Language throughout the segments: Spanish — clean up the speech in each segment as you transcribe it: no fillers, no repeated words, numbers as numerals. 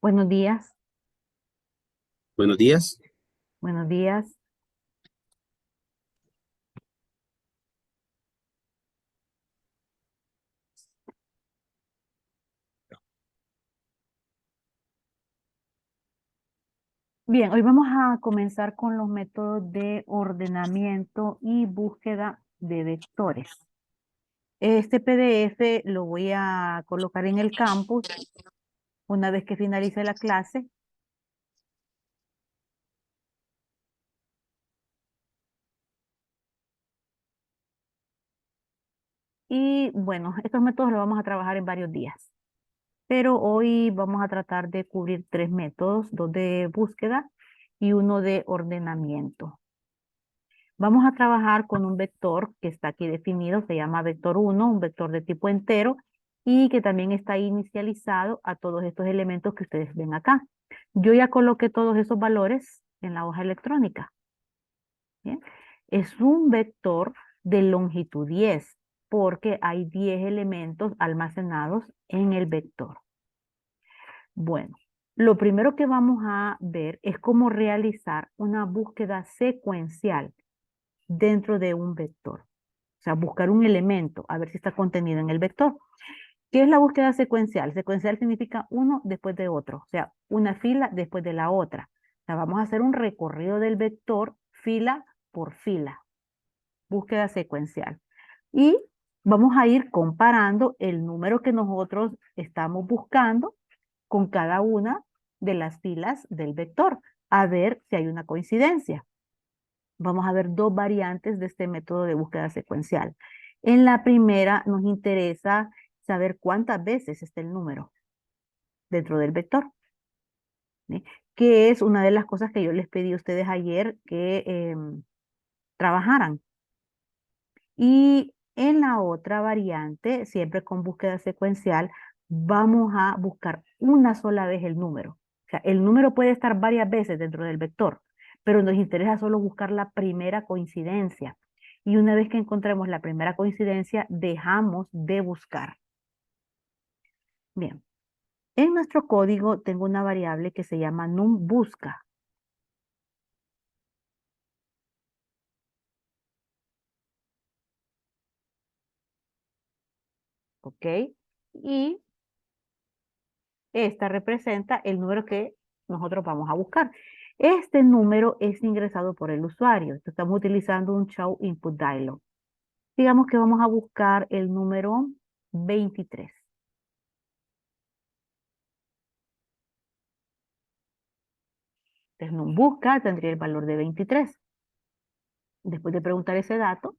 Buenos días, Buenos días. buenos días. Bien, hoy vamos a comenzar con los métodos de ordenamiento y búsqueda de vectores. Este PDF lo voy a colocar en el campus una vez que finalice la clase. Y bueno, estos métodos los vamos a trabajar en varios días. Pero hoy vamos a tratar de cubrir tres métodos, dos de búsqueda y uno de ordenamiento. Vamos a trabajar con un vector que está aquí definido, se llama vector 1, un vector de tipo entero, y que también está inicializado a todos estos elementos que ustedes ven acá. Yo ya coloqué todos esos valores en la hoja electrónica. ¿Bien? Es un vector de longitud 10, porque hay 10 elementos almacenados en el vector. Bueno, lo primero que vamos a ver es cómo realizar una búsqueda secuencial dentro de un vector. O sea, buscar un elemento, a ver si está contenido en el vector. ¿Qué es la búsqueda secuencial? Secuencial significa uno después de otro, o sea, una fila después de la otra. O sea, vamos a hacer un recorrido del vector fila por fila. Búsqueda secuencial. Y vamos a ir comparando el número que nosotros estamos buscando con cada una de las filas del vector, a ver si hay una coincidencia. Vamos a ver dos variantes de este método de búsqueda secuencial. En la primera nos interesa saber cuántas veces está el número dentro del vector, ¿sí? Que es una de las cosas que yo les pedí a ustedes ayer que trabajaran. Y en la otra variante, siempre con búsqueda secuencial, vamos a buscar una sola vez el número. O sea, el número puede estar varias veces dentro del vector, pero nos interesa solo buscar la primera coincidencia. Y una vez que encontremos la primera coincidencia, dejamos de buscar. Bien, en nuestro código tengo una variable que se llama numBusca. ¿Ok? Y esta representa el número que nosotros vamos a buscar. Este número es ingresado por el usuario. Estamos utilizando un Show Input Dialog. Digamos que vamos a buscar el número 23. Entonces, en busca tendría el valor de 23. Después de preguntar ese dato,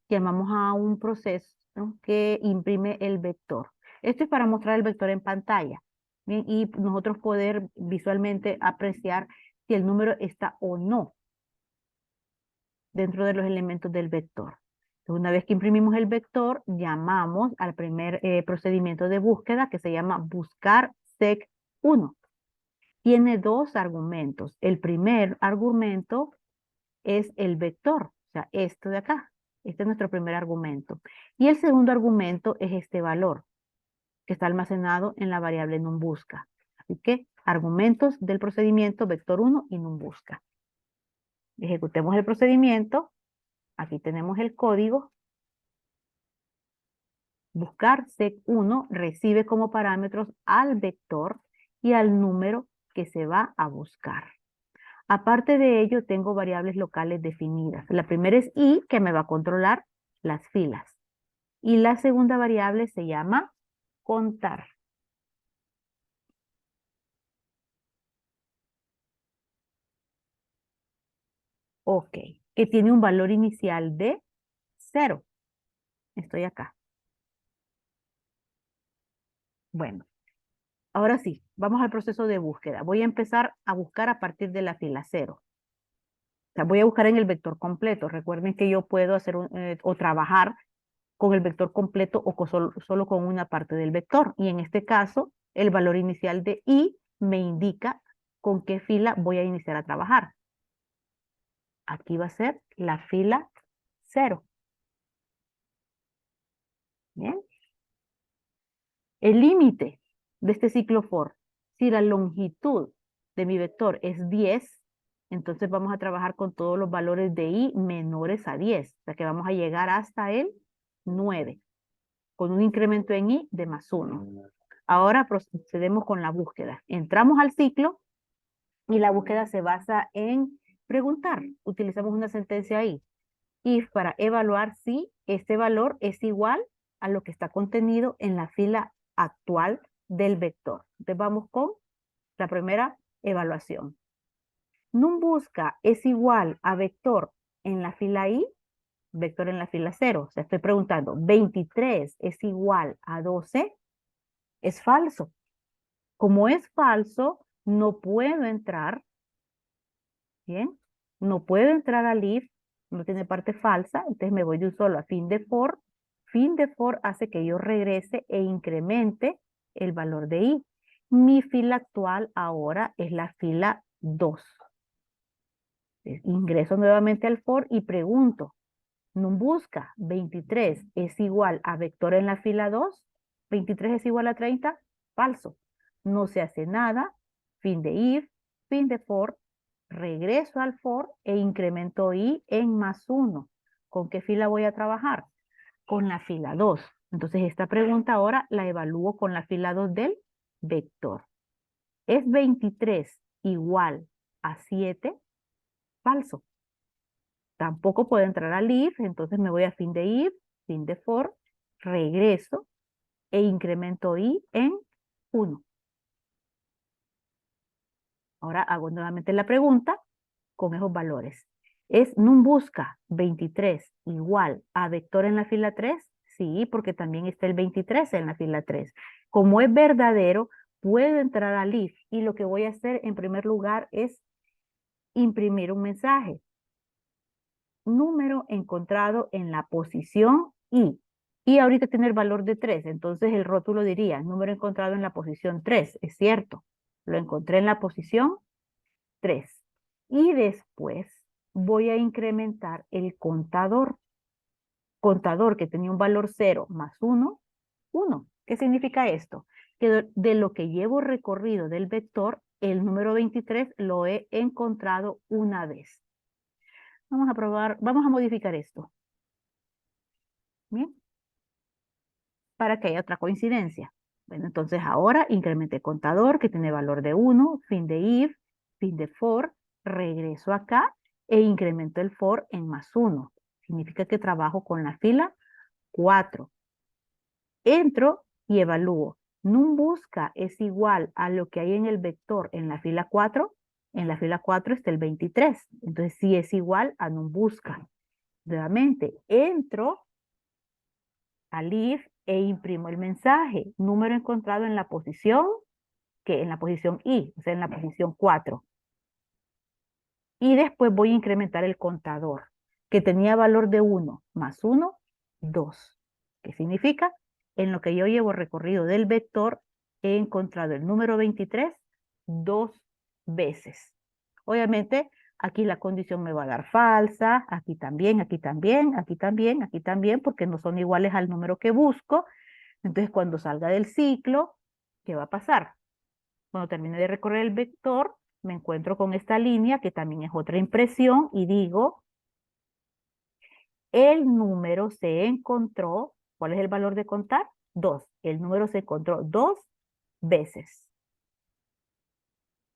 llamamos a un proceso, ¿no?, que imprime el vector. Esto es para mostrar el vector en pantalla. Bien, y nosotros poder visualmente apreciar si el número está o no dentro de los elementos del vector. Entonces, una vez que imprimimos el vector, llamamos al primer procedimiento de búsqueda que se llama buscar sec1. Tiene dos argumentos. El primer argumento es el vector, o sea, esto de acá. Este es nuestro primer argumento. Y el segundo argumento es este valor que está almacenado en la variable numBusca. Así que argumentos del procedimiento vector 1 y numBusca. Ejecutemos el procedimiento. Aquí tenemos el código. Buscar sec1 recibe como parámetros al vector y al número que se va a buscar. Aparte de ello, tengo variables locales definidas. La primera es i, que me va a controlar las filas. Y la segunda variable se llama contar. Ok, que tiene un valor inicial de 0. Estoy acá. Bueno, ahora sí, vamos al proceso de búsqueda. Voy a empezar a buscar a partir de la fila 0. O sea, voy a buscar en el vector completo. Recuerden que yo puedo hacer o trabajar con el vector completo o solo con una parte del vector. Y en este caso, el valor inicial de i me indica con qué fila voy a iniciar a trabajar. Aquí va a ser la fila 0. Bien. El límite de este ciclo for Si la longitud de mi vector es 10, entonces vamos a trabajar con todos los valores de i menores a 10. O sea que vamos a llegar hasta el 9, con un incremento en i de más 1. Ahora procedemos con la búsqueda. Entramos al ciclo y la búsqueda se basa en preguntar. Utilizamos una sentencia ahí. If para evaluar si este valor es igual a lo que está contenido en la fila actual del vector. Entonces vamos con la primera evaluación. Num busca es igual a vector en la fila i, vector en la fila 0. O sea, estoy preguntando, 23 es igual a 12, es falso. Como es falso, no puedo entrar, ¿bien? No puedo entrar al if, no tiene parte falsa, entonces me voy de un solo a fin de for. Fin de for hace que yo regrese e incremente el valor de i. Mi fila actual ahora es la fila 2. Ingreso nuevamente al for y pregunto, num busca 23 es igual a vector en la fila 2, 23 es igual a 30, falso. No se hace nada, fin de if, fin de for, regreso al for e incremento i en más 1. ¿Con qué fila voy a trabajar? Con la fila 2. Entonces esta pregunta ahora la evalúo con la fila 2 del vector. ¿Es 23 igual a 7? Falso. Tampoco puedo entrar al if, entonces me voy a fin de if, fin de for, regreso e incremento i en 1. Ahora hago nuevamente la pregunta con esos valores. ¿Es num busca 23 igual a vector en la fila 3? Sí, porque también está el 23 en la fila 3. Como es verdadero, puedo entrar al if y lo que voy a hacer en primer lugar es imprimir un mensaje. Número encontrado en la posición i. Y ahorita tiene el valor de 3, entonces el rótulo diría, número encontrado en la posición 3, es cierto, lo encontré en la posición 3. Y después voy a incrementar el contador. Contador que tenía un valor 0 más 1, 1. ¿Qué significa esto? Que de lo que llevo recorrido del vector, el número 23 lo he encontrado una vez. Vamos a probar, vamos a modificar esto. Bien, para que haya otra coincidencia. Bueno, entonces ahora incrementé contador que tiene valor de 1, fin de if, fin de for, regreso acá e incremento el for en más 1. Significa que trabajo con la fila 4. Entro y evalúo. Num busca es igual a lo que hay en el vector en la fila 4. En la fila 4 está el 23. Entonces sí es igual a num busca. Nuevamente, entro al if e imprimo el mensaje. Número encontrado en la posición, que en la posición i, o sea, en la posición 4. Y después voy a incrementar el contador, que tenía valor de 1 más 1, 2. ¿Qué significa? En lo que yo llevo recorrido del vector, he encontrado el número 23 dos veces. Obviamente, aquí la condición me va a dar falsa, aquí también, aquí también, aquí también, aquí también, porque no son iguales al número que busco. Entonces, cuando salga del ciclo, ¿qué va a pasar? Cuando termine de recorrer el vector, me encuentro con esta línea que también es otra impresión y digo, el número se encontró, ¿cuál es el valor de contar? 2. El número se encontró 2 veces.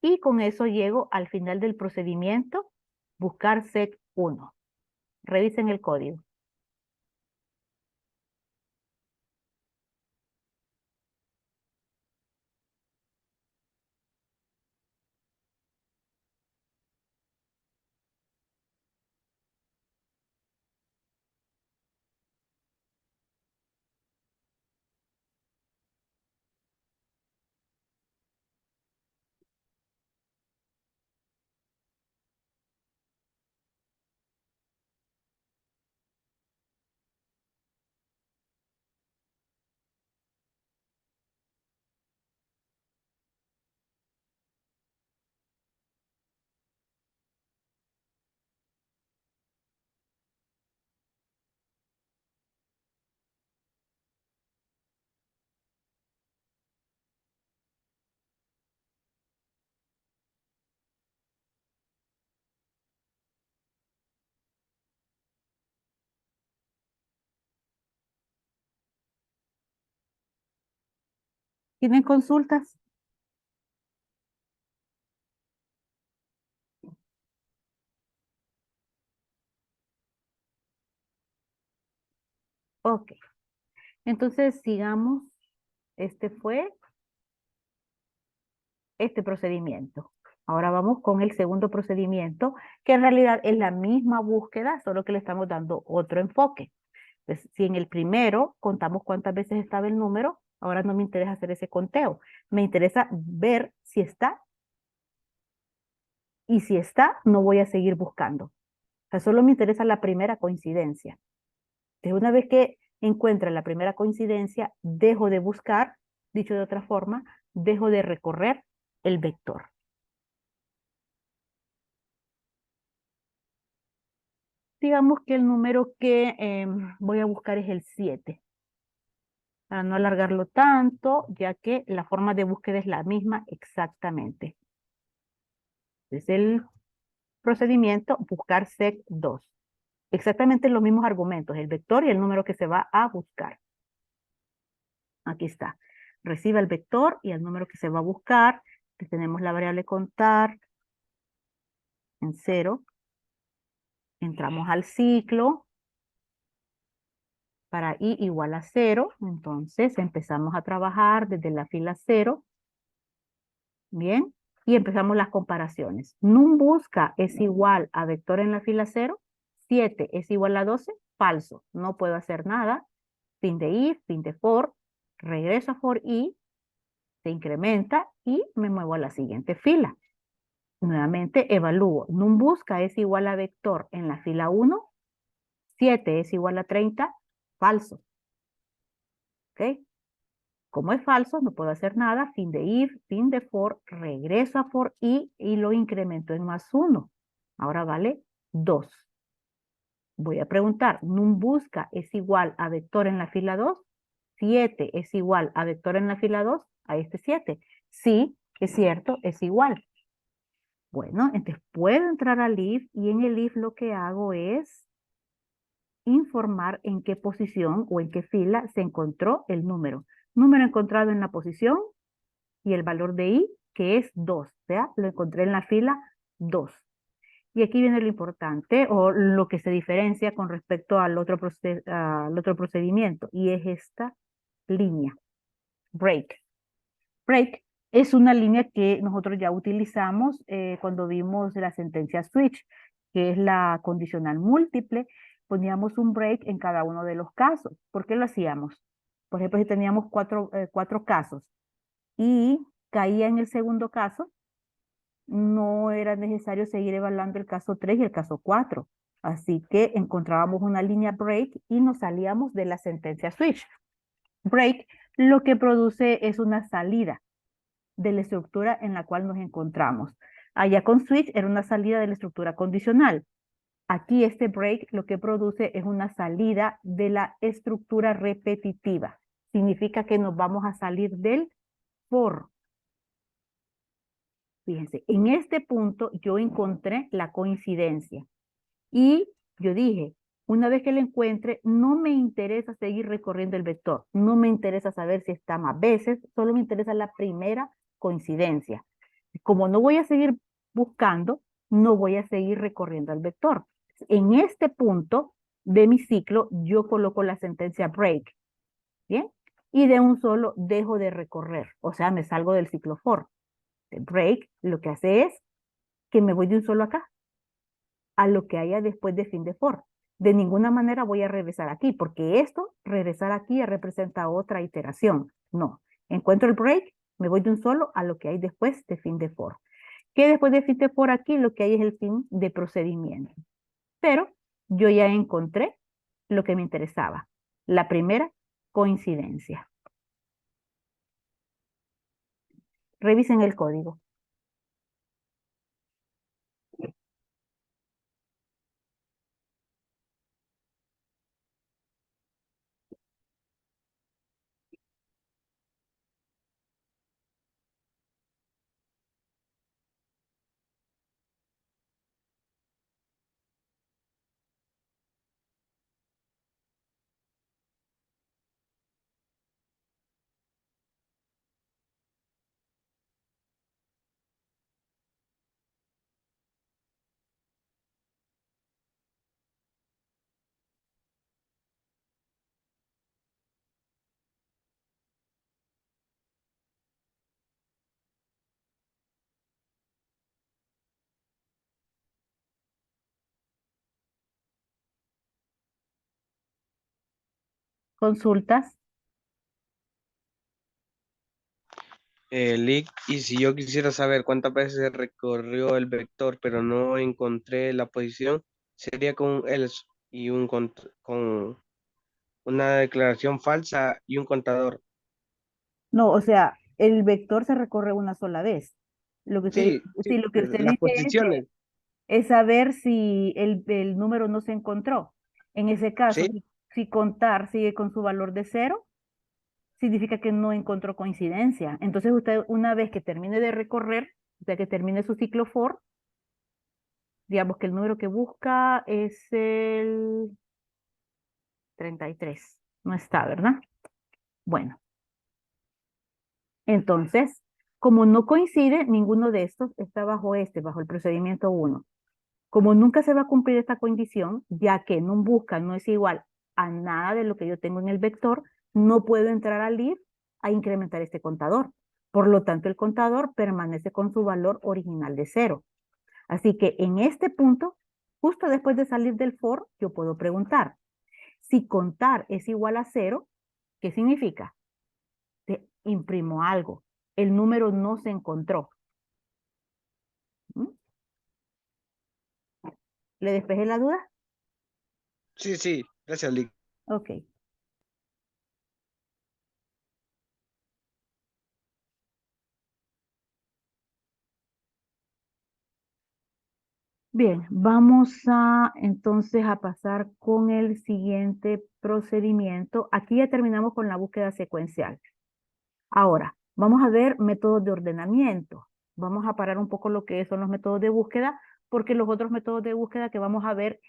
Y con eso llego al final del procedimiento, buscar sec 1. Revisen el código. ¿Tienen consultas? Ok. Entonces, sigamos. Este fue este procedimiento. Ahora vamos con el segundo procedimiento, que en realidad es la misma búsqueda, solo que le estamos dando otro enfoque. Entonces, si en el primero contamos cuántas veces estaba el número, ahora no me interesa hacer ese conteo. Me interesa ver si está, y si está, no voy a seguir buscando. O sea, solo me interesa la primera coincidencia. Entonces, una vez que encuentre la primera coincidencia, dejo de buscar, dicho de otra forma, dejo de recorrer el vector. Digamos que el número que voy a buscar es el 7, para no alargarlo tanto, ya que la forma de búsqueda es la misma exactamente. Es el procedimiento buscar sec2. Exactamente los mismos argumentos, el vector y el número que se va a buscar. Aquí está. Recibe el vector y el número que se va a buscar. Tenemos la variable contar en 0. Entramos al ciclo para i igual a 0. Entonces empezamos a trabajar desde la fila 0. Bien. Y empezamos las comparaciones. Num busca es igual a vector en la fila 0. 7 es igual a 12. Falso. No puedo hacer nada. Fin de if, fin de for. Regreso a for i. Se incrementa y me muevo a la siguiente fila. Nuevamente evalúo. Num busca es igual a vector en la fila 1. 7 es igual a 30. Falso. ¿Ok? Como es falso, no puedo hacer nada. Fin de if, fin de for, regreso a for y lo incremento en más 1. Ahora vale 2. Voy a preguntar, num busca es igual a vector en la fila 2. 7 es igual a vector en la fila 2, a este 7. Sí, es cierto, es igual. Bueno, entonces puedo entrar al if y en el if lo que hago es informar en qué posición o en qué fila se encontró el número. Número encontrado en la posición y el valor de i, que es 2. O sea, lo encontré en la fila 2. Y aquí viene lo importante o lo que se diferencia con respecto al otro procedimiento, y es esta línea, break. Break es una línea que nosotros ya utilizamos cuando vimos la sentencia switch, que es la condicional múltiple. Poníamos un break en cada uno de los casos. ¿Por qué lo hacíamos? Por ejemplo, si teníamos cuatro casos y caía en el segundo caso, no era necesario seguir evaluando el caso 3 y el caso 4. Así que encontrábamos una línea break y nos salíamos de la sentencia switch. Break lo que produce es una salida de la estructura en la cual nos encontramos. Allá con switch era una salida de la estructura condicional. Aquí este break lo que produce es una salida de la estructura repetitiva. Significa que nos vamos a salir del for. Fíjense, en este punto yo encontré la coincidencia y yo dije, una vez que la encuentre, no me interesa seguir recorriendo el vector, no me interesa saber si está más veces, solo me interesa la primera coincidencia. Como no voy a seguir buscando, no voy a seguir recorriendo el vector. En este punto de mi ciclo, yo coloco la sentencia break, ¿bien? Y de un solo dejo de recorrer, o sea, me salgo del ciclo for. El break lo que hace es que me voy de un solo acá, a lo que haya después de fin de for. De ninguna manera voy a regresar aquí, porque esto, regresar aquí, ya representa otra iteración. No, encuentro el break, me voy de un solo a lo que hay después de fin de for. Que después de fin de for aquí, lo que hay es el fin de procedimiento. Pero yo ya encontré lo que me interesaba. La primera coincidencia. Revisen el código. Consultas. Lick, y si yo quisiera saber cuántas veces se recorrió el vector, pero no encontré la posición, sería con un else y con una declaración falsa y un contador. No, o sea, el vector se recorre una sola vez. Lo que usted, Sí, sí, sí, lo que usted las dice posiciones, es saber si el número no se encontró. En ese caso, sí, si contar sigue con su valor de cero, significa que no encontró coincidencia. Entonces usted una vez que termine de recorrer, o sea que termine su ciclo for, digamos que el número que busca es el 33. No está, ¿verdad? Bueno, entonces, como no coincide, ninguno de estos está bajo el procedimiento uno. Como nunca se va a cumplir esta condición, ya que no busca no es igual a nada de lo que yo tengo en el vector, no puedo entrar al if a incrementar este contador. Por lo tanto, el contador permanece con su valor original de cero. Así que en este punto, justo después de salir del for, yo puedo preguntar, si contar es igual a cero, ¿qué significa? Te imprimo algo. El número no se encontró. ¿Mm? ¿Le despejé la duda? sí, sí, gracias, Lick. Ok. Bien, vamos a entonces a pasar con el siguiente procedimiento. Aquí ya terminamos con la búsqueda secuencial. Ahora, vamos a ver métodos de ordenamiento. Vamos a parar un poco lo que son los métodos de búsqueda, porque los otros métodos de búsqueda que vamos a ver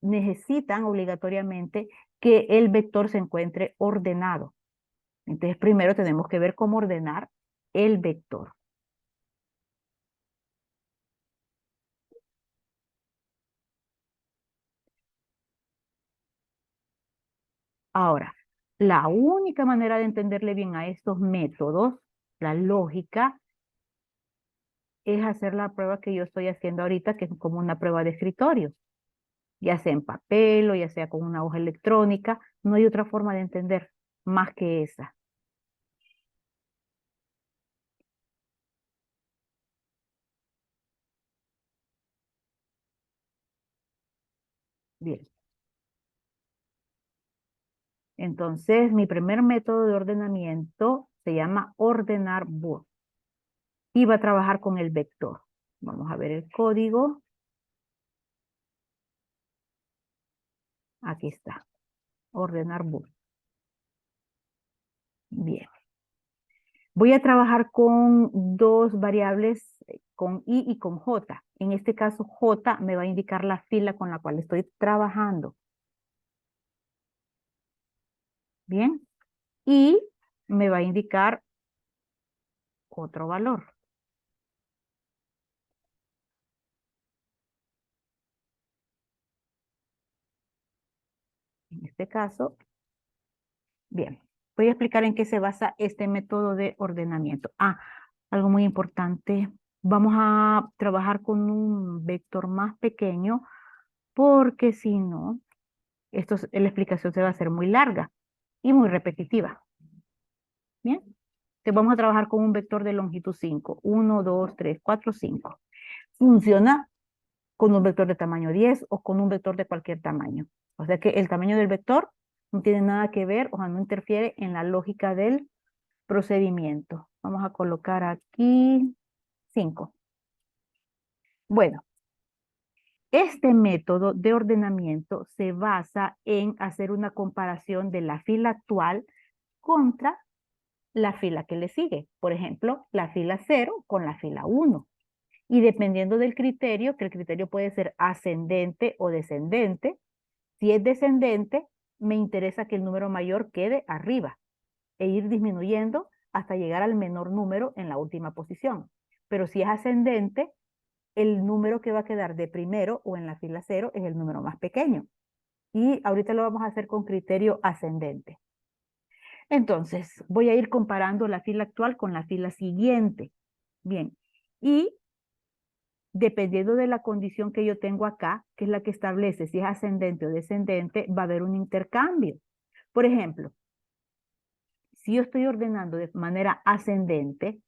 necesitan obligatoriamente que el vector se encuentre ordenado. Entonces, primero tenemos que ver cómo ordenar el vector. Ahora, la única manera de entenderle bien a estos métodos, la lógica, es hacer la prueba que yo estoy haciendo ahorita, que es como una prueba de escritorio, ya sea en papel o ya sea con una hoja electrónica. No hay otra forma de entender más que esa. Bien. Entonces, mi primer método de ordenamiento se llama ordenar Boole y va a trabajar con el vector. Vamos a ver el código. Aquí está. Ordenar Boole. Bien. Voy a trabajar con dos variables, con i y con j. En este caso, j me va a indicar la fila con la cual estoy trabajando. Bien. Y me va a indicar otro valor. En este caso, bien. Voy a explicar en qué se basa este método de ordenamiento. Algo muy importante. Vamos a trabajar con un vector más pequeño porque si no, la explicación se va a hacer muy larga y muy repetitiva. Bien. Entonces vamos a trabajar con un vector de longitud 5. 1, 2, 3, 4, 5. Funciona con un vector de tamaño 10 o con un vector de cualquier tamaño. O sea que el tamaño del vector no tiene nada que ver, o sea, no interfiere en la lógica del procedimiento. Vamos a colocar aquí 5. Bueno, este método de ordenamiento se basa en hacer una comparación de la fila actual contra la fila que le sigue. Por ejemplo, la fila 0 con la fila 1. Y dependiendo del criterio, que el criterio puede ser ascendente o descendente, si es descendente, me interesa que el número mayor quede arriba e ir disminuyendo hasta llegar al menor número en la última posición. Pero si es ascendente, el número que va a quedar de primero o en la fila 0 es el número más pequeño. Y ahorita lo vamos a hacer con criterio ascendente. Entonces, voy a ir comparando la fila actual con la fila siguiente. Bien, y dependiendo de la condición que yo tengo acá, que es la que establece si es ascendente o descendente, va a haber un intercambio. Por ejemplo, si yo estoy ordenando de manera ascendente,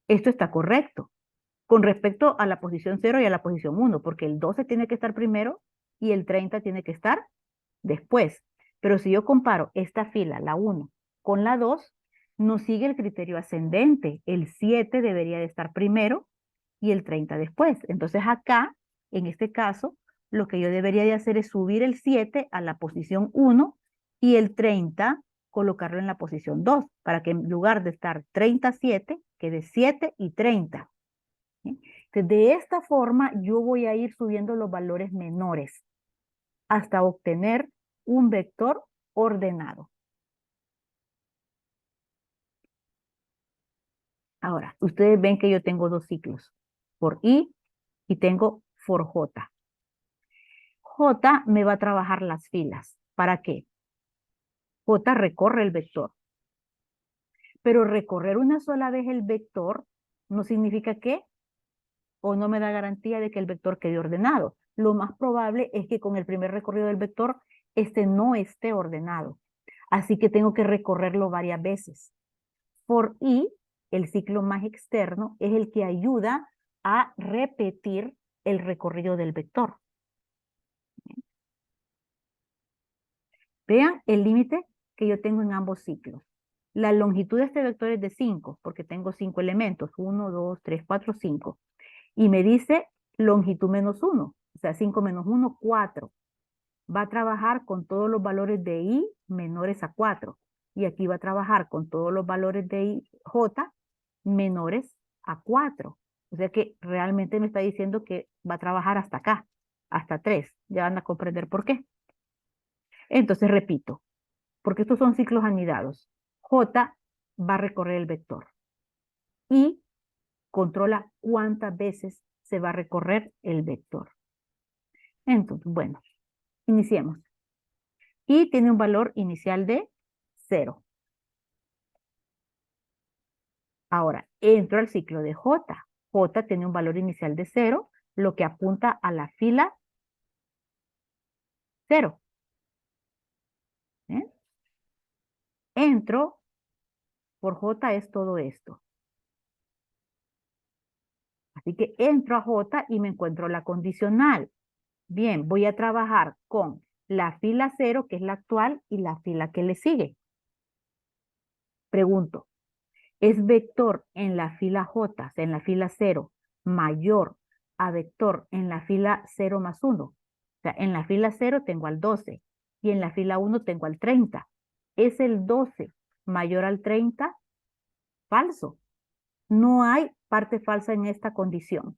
esto está correcto con respecto a la posición 0 y a la posición 1, porque el 12 tiene que estar primero y el 30 tiene que estar después. Pero si yo comparo esta fila, la 1, con la 2, no sigue el criterio ascendente. El 7 debería de estar primero y el 30 después. Entonces acá, en este caso, lo que yo debería de hacer es subir el 7 a la posición 1 y el 30 colocarlo en la posición 2, para que en lugar de estar 37, quede 7 y 30. ¿Sí? Entonces, de esta forma yo voy a ir subiendo los valores menores hasta obtener un vector ordenado. Ahora, ustedes ven que yo tengo dos ciclos, for i y tengo for j. J me va a trabajar las filas. ¿Para qué? J recorre el vector. Pero recorrer una sola vez el vector no significa que, o no me da garantía de que el vector quede ordenado. Lo más probable es que con el primer recorrido del vector, este no esté ordenado. Así que tengo que recorrerlo varias veces. For i, el ciclo más externo, es el que ayuda a repetir el recorrido del vector. Vean el límite que yo tengo en ambos ciclos. La longitud de este vector es de 5, porque tengo 5 elementos, 1, 2, 3, 4, 5. Y me dice longitud menos 1, o sea, 5 menos 1, 4. Va a trabajar con todos los valores de i menores a 4. Y aquí va a trabajar con todos los valores de i, j menores a 4. O sea que realmente me está diciendo que va a trabajar hasta acá, hasta 3. Ya van a comprender por qué. Entonces repito, porque estos son ciclos anidados. J va a recorrer el vector y controla cuántas veces se va a recorrer el vector. Entonces, bueno, iniciemos. Y tiene un valor inicial de 0. Ahora, entro al ciclo de J. J tiene un valor inicial de 0, lo que apunta a la fila 0. ¿Eh? Entro, por J es todo esto. Así que entro a J y me encuentro la condicional. Bien, voy a trabajar con la fila 0, que es la actual, y la fila que le sigue. Pregunto, ¿es vector en la fila J, o sea, en la fila 0, mayor a vector en la fila 0 más 1? O sea, en la fila 0 tengo al 12 y en la fila 1 tengo al 30. ¿Es el 12 mayor al 30? Falso. No hay parte falsa en esta condición.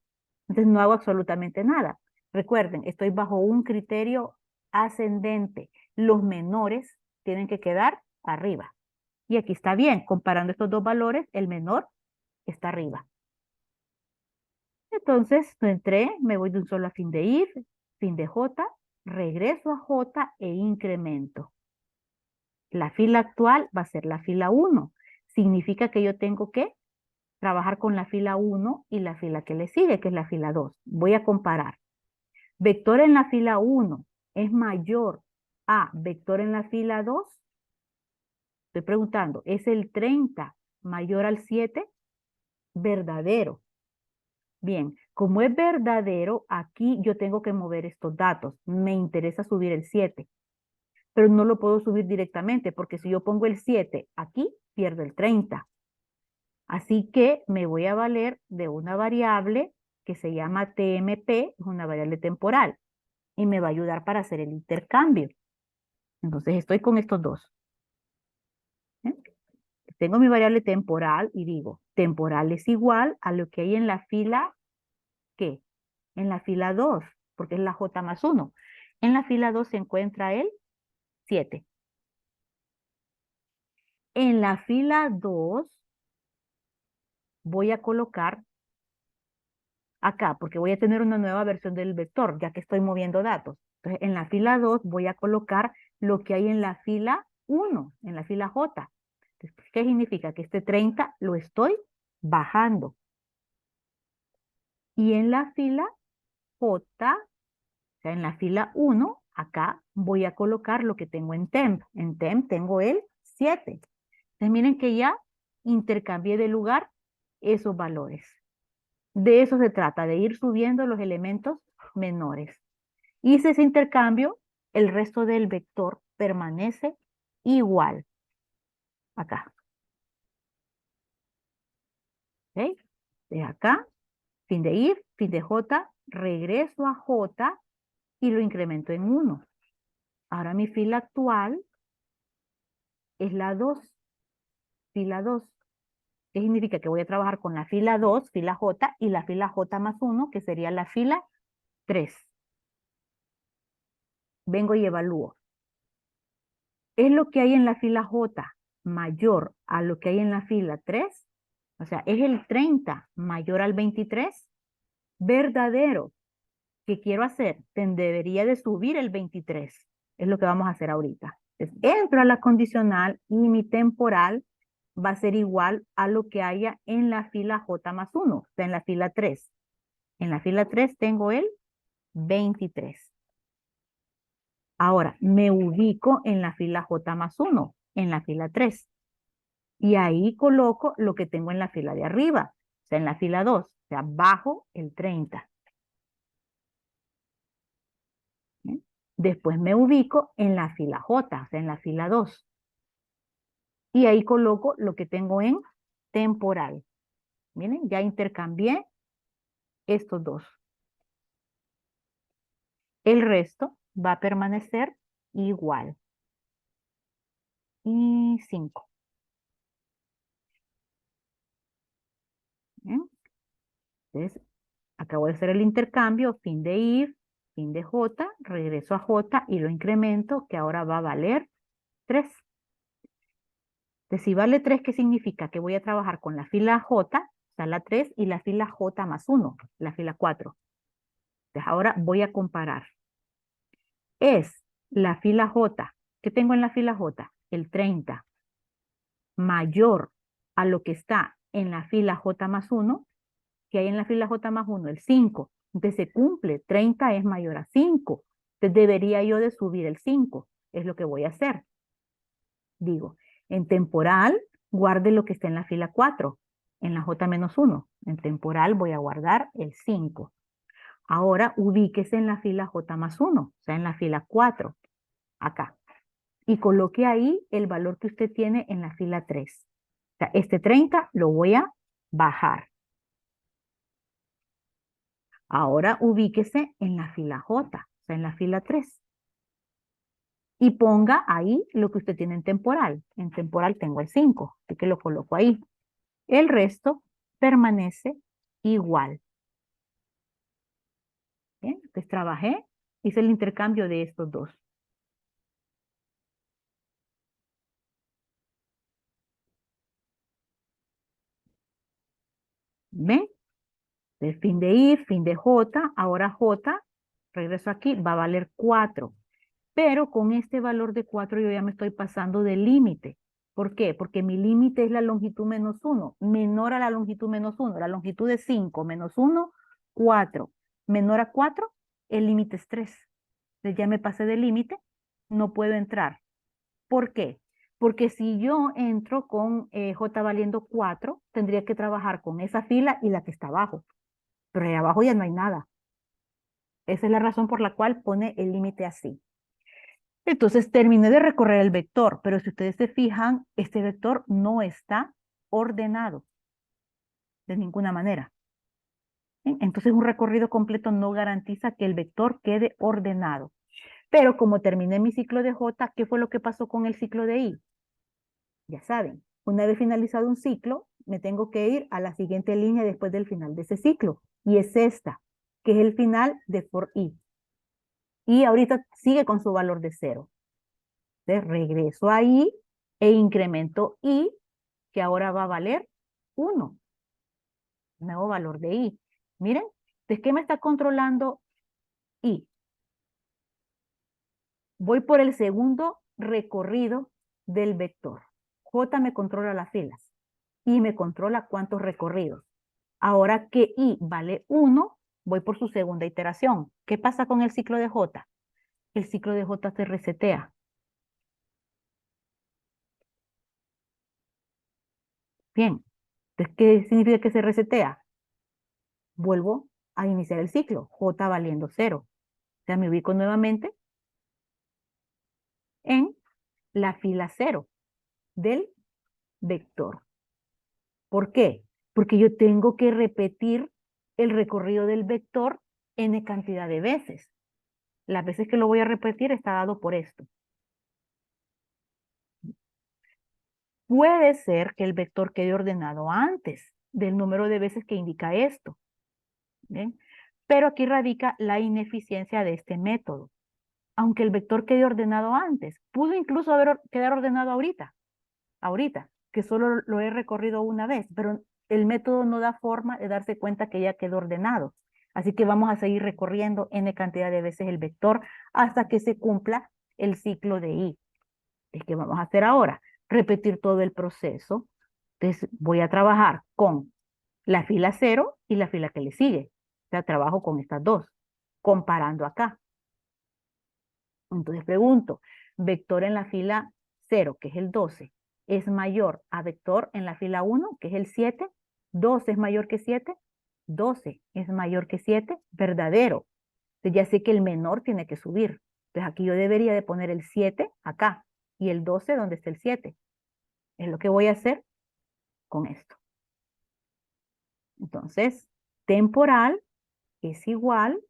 Entonces no hago absolutamente nada. Recuerden, estoy bajo un criterio ascendente. Los menores tienen que quedar arriba. Y aquí está bien, comparando estos dos valores, el menor está arriba. Entonces, entré, me voy de un solo a fin de if, fin de j, regreso a j e incremento. La fila actual va a ser la fila 1. Significa que yo tengo que trabajar con la fila 1 y la fila que le sigue, que es la fila 2. Voy a comparar. Vector en la fila 1 es mayor a vector en la fila 2. Estoy preguntando, ¿es el 30 mayor al 7? Verdadero. Bien, como es verdadero, aquí yo tengo que mover estos datos. Me interesa subir el 7, pero no lo puedo subir directamente porque si yo pongo el 7 aquí, pierdo el 30. Así que me voy a valer de una variable que se llama TMP, es una variable temporal, y me va a ayudar para hacer el intercambio. Entonces estoy con estos dos. ¿Eh? Tengo mi variable temporal y digo, temporal es igual a lo que hay en la fila, ¿qué? En la fila 2, porque es la J más 1. En la fila 2 se encuentra el 7. En la fila 2 voy a colocar acá, porque voy a tener una nueva versión del vector, ya que estoy moviendo datos. Entonces, en la fila 2 voy a colocar lo que hay en la fila 1, en la fila J. Entonces, ¿qué significa? Que este 30 lo estoy bajando. Y en la fila J, o sea, en la fila 1, acá voy a colocar lo que tengo en temp. En temp tengo el 7. Entonces miren que ya intercambié de lugar esos valores. De eso se trata, de ir subiendo los elementos menores. Hice ese intercambio, el resto del vector permanece igual. Acá. ¿Ok? De acá, fin de if, fin de j, regreso a j y lo incremento en 1. Ahora mi fila actual es la 2. Fila 2. ¿Qué significa? Que voy a trabajar con la fila 2, fila j, y la fila j más 1, que sería la fila 3. Vengo y evalúo. ¿Es lo que hay en la fila j mayor a lo que hay en la fila 3? O sea, ¿es el 30 mayor al 23? Verdadero. ¿Qué quiero hacer? Debería de subir el 23. Es lo que vamos a hacer ahorita. Entonces, entro a la condicional y mi temporal va a ser igual a lo que haya en la fila j más 1, o sea, en la fila 3. En la fila 3 tengo el 23. Ahora, me ubico en la fila j más 1, en la fila 3. Y ahí coloco lo que tengo en la fila de arriba, o sea, en la fila 2, o sea, bajo el 30. ¿Bien? Después me ubico en la fila J, o sea, en la fila 2. Y ahí coloco lo que tengo en temporal. Miren, ya intercambié estos dos. El resto va a permanecer igual. Y 5. Entonces, acabo de hacer el intercambio, fin de if, fin de j, regreso a j y lo incremento, que ahora va a valer 3. Entonces, si vale 3, ¿qué significa? Que voy a trabajar con la fila j, o sea, la 3, y la fila j más 1, la fila 4. Entonces, ahora voy a comparar. Es la fila j, ¿qué tengo en la fila j? El 30, mayor a lo que está en la fila j más 1, que hay en la fila j más 1, el 5. Entonces se cumple, 30 es mayor a 5. Entonces debería yo de subir el 5. Es lo que voy a hacer. Digo, en temporal, guarde lo que está en la fila 4, en la j menos 1. En temporal voy a guardar el 5. Ahora ubíquese en la fila j más 1, o sea, en la fila 4, acá. Y coloque ahí el valor que usted tiene en la fila 3. O sea, este 30 lo voy a bajar. Ahora ubíquese en la fila J, o sea, en la fila 3. Y ponga ahí lo que usted tiene en temporal. En temporal tengo el 5, así que lo coloco ahí. El resto permanece igual. Bien, entonces trabajé, hice el intercambio de estos dos. ¿Ven? Entonces, fin de if, fin de j, ahora j, regreso aquí, va a valer 4. Pero con este valor de 4 yo ya me estoy pasando del límite. ¿Por qué? Porque mi límite es la longitud menos 1, menor a la longitud menos 1. La longitud es 5, menos 1, 4. Menor a 4, el límite es 3. Entonces ya me pasé del límite, no puedo entrar. ¿Por qué? Porque si yo entro con J valiendo 4, tendría que trabajar con esa fila y la que está abajo. Pero ahí abajo ya no hay nada. Esa es la razón por la cual pone el límite así. Entonces terminé de recorrer el vector, pero si ustedes se fijan, este vector no está ordenado de ninguna manera. ¿Sí? Entonces un recorrido completo no garantiza que el vector quede ordenado. Pero como terminé mi ciclo de J, ¿qué fue lo que pasó con el ciclo de I? Ya saben, una vez finalizado un ciclo, me tengo que ir a la siguiente línea después del final de ese ciclo. Y es esta, que es el final de for I. Y ahorita sigue con su valor de 0. Entonces regreso ahí e incremento I, que ahora va a valer 1. Nuevo valor de I. Miren, ¿de qué me está controlando I? Voy por el segundo recorrido del vector. J me controla las filas. I me controla cuántos recorridos. Ahora que I vale 1, voy por su segunda iteración. ¿Qué pasa con el ciclo de J? El ciclo de J se resetea. Bien, entonces, ¿qué significa que se resetea? Vuelvo a iniciar el ciclo, J valiendo 0. O sea, me ubico nuevamente en la fila 0 del vector. ¿Por qué? Porque yo tengo que repetir el recorrido del vector n cantidad de veces. Las veces que lo voy a repetir está dado por esto. Puede ser que el vector quede ordenado antes del número de veces que indica esto. ¿Bien? Pero aquí radica la ineficiencia de este método. Aunque el vector quede ordenado antes, pudo incluso quedar ordenado ahorita, que solo lo he recorrido una vez, pero el método no da forma de darse cuenta que ya quedó ordenado. Así que vamos a seguir recorriendo n cantidad de veces el vector hasta que se cumpla el ciclo de i. Es que vamos a hacer ahora, repetir todo el proceso. Entonces voy a trabajar con la fila 0 y la fila que le sigue. O sea, trabajo con estas dos, comparando acá. Entonces pregunto, vector en la fila 0, que es el 12, ¿es mayor a vector en la fila 1, que es el 7? ¿12 es mayor que 7? 12 es mayor que 7, verdadero. Entonces ya sé que el menor tiene que subir. Entonces aquí yo debería de poner el 7 acá y el 12 donde está el 7. Es lo que voy a hacer con esto. Entonces, temporal es igual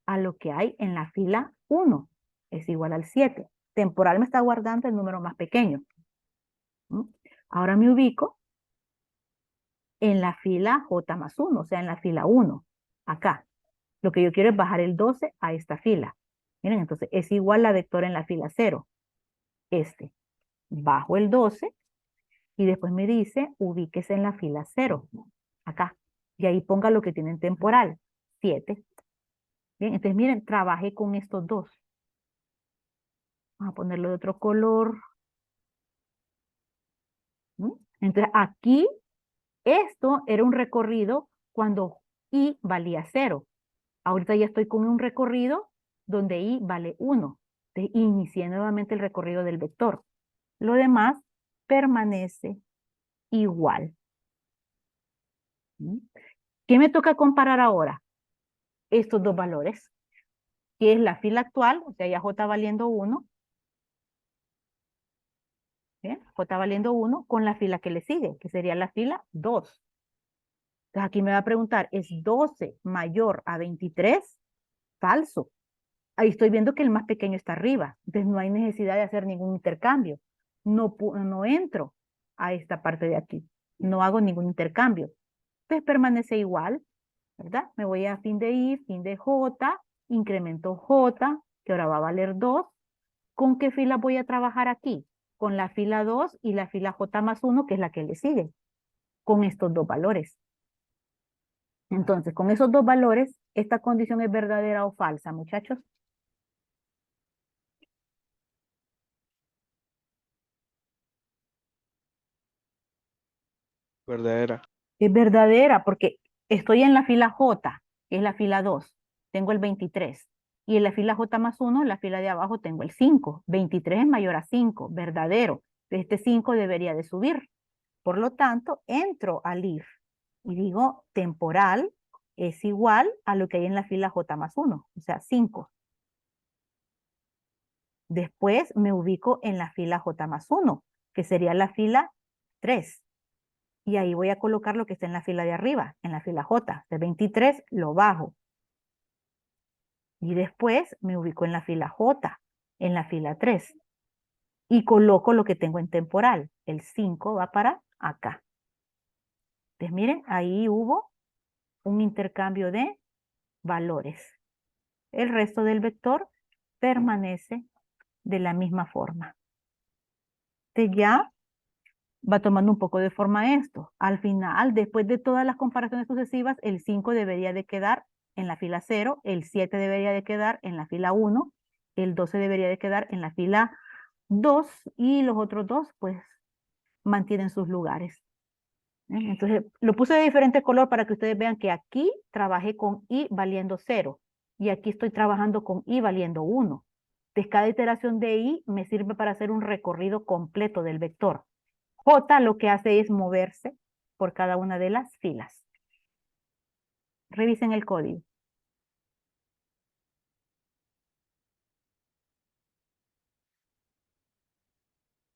a lo que hay en la fila 1, es igual al 7. Temporal me está guardando el número más pequeño. ¿Mm? Ahora me ubico en la fila J más 1, o sea, en la fila 1, acá. Lo que yo quiero es bajar el 12 a esta fila. Miren, entonces es igual a vector en la fila 0. Bajo el 12 y después me dice ubíquese en la fila 0, acá. Y ahí ponga lo que tiene en temporal, 7. Bien, entonces miren, trabajé con estos dos. Vamos a ponerlo de otro color. ¿Mm? Entonces aquí, esto era un recorrido cuando i valía 0. Ahorita ya estoy con un recorrido donde i vale 1. Entonces inicié nuevamente el recorrido del vector. Lo demás permanece igual. ¿Mm? ¿Qué me toca comparar ahora? Estos dos valores, que es la fila actual, o sea, ya j valiendo 1, ¿bien? J valiendo 1 con la fila que le sigue, que sería la fila 2. Entonces aquí me va a preguntar, ¿es 12 mayor a 23? Falso. Ahí estoy viendo que el más pequeño está arriba, entonces no hay necesidad de hacer ningún intercambio. No entro a esta parte de aquí, no hago ningún intercambio. Entonces permanece igual, ¿verdad? Me voy a fin de i, fin de j, incremento j, que ahora va a valer 2. ¿Con qué fila voy a trabajar aquí? Con la fila 2 y la fila j más 1, que es la que le sigue, con estos dos valores. Entonces, con esos dos valores, ¿esta condición es verdadera o falsa, muchachos? Verdadera. Es verdadera porque estoy en la fila J, que es la fila 2, tengo el 23. Y en la fila J más 1, la fila de abajo, tengo el 5. 23 es mayor a 5, verdadero. Este 5 debería de subir. Por lo tanto, entro al if y digo temporal es igual a lo que hay en la fila J más 1, o sea, 5. Después me ubico en la fila J más 1, que sería la fila 3. Y ahí voy a colocar lo que está en la fila de arriba, en la fila J. De 23 lo bajo. Y después me ubico en la fila J, en la fila 3. Y coloco lo que tengo en temporal. El 5 va para acá. Entonces miren, ahí hubo un intercambio de valores. El resto del vector permanece de la misma forma. Entonces ya va tomando un poco de forma esto. Al final, después de todas las comparaciones sucesivas, el 5 debería de quedar en la fila 0, el 7 debería de quedar en la fila 1, el 12 debería de quedar en la fila 2 y los otros dos pues mantienen sus lugares. Entonces lo puse de diferente color para que ustedes vean que aquí trabajé con i valiendo 0 y aquí estoy trabajando con i valiendo 1. Entonces cada iteración de i me sirve para hacer un recorrido completo del vector. J lo que hace es moverse por cada una de las filas. Revisen el código.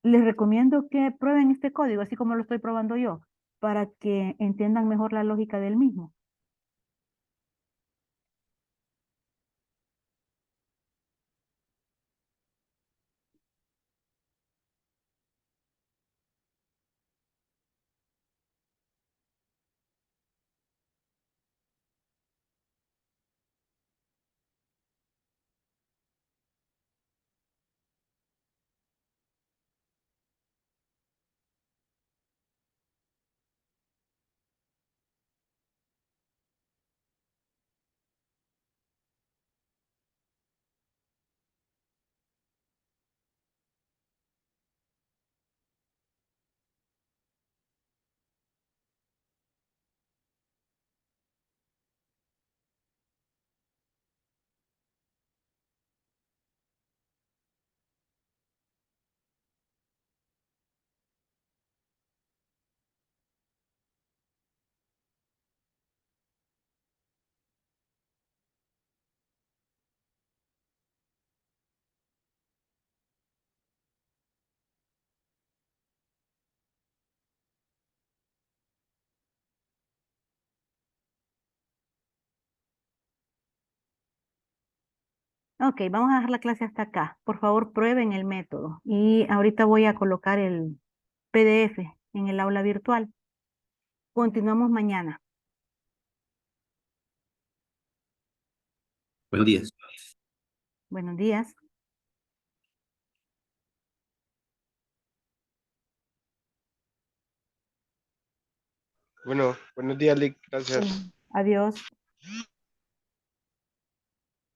Les recomiendo que prueben este código, así como lo estoy probando yo, para que entiendan mejor la lógica del mismo. Ok, vamos a dejar la clase hasta acá. Por favor, prueben el método. Y ahorita voy a colocar el PDF en el aula virtual. Continuamos mañana. Buenos días. Buenos días. Bueno, buenos días, Lick. Gracias. Adiós.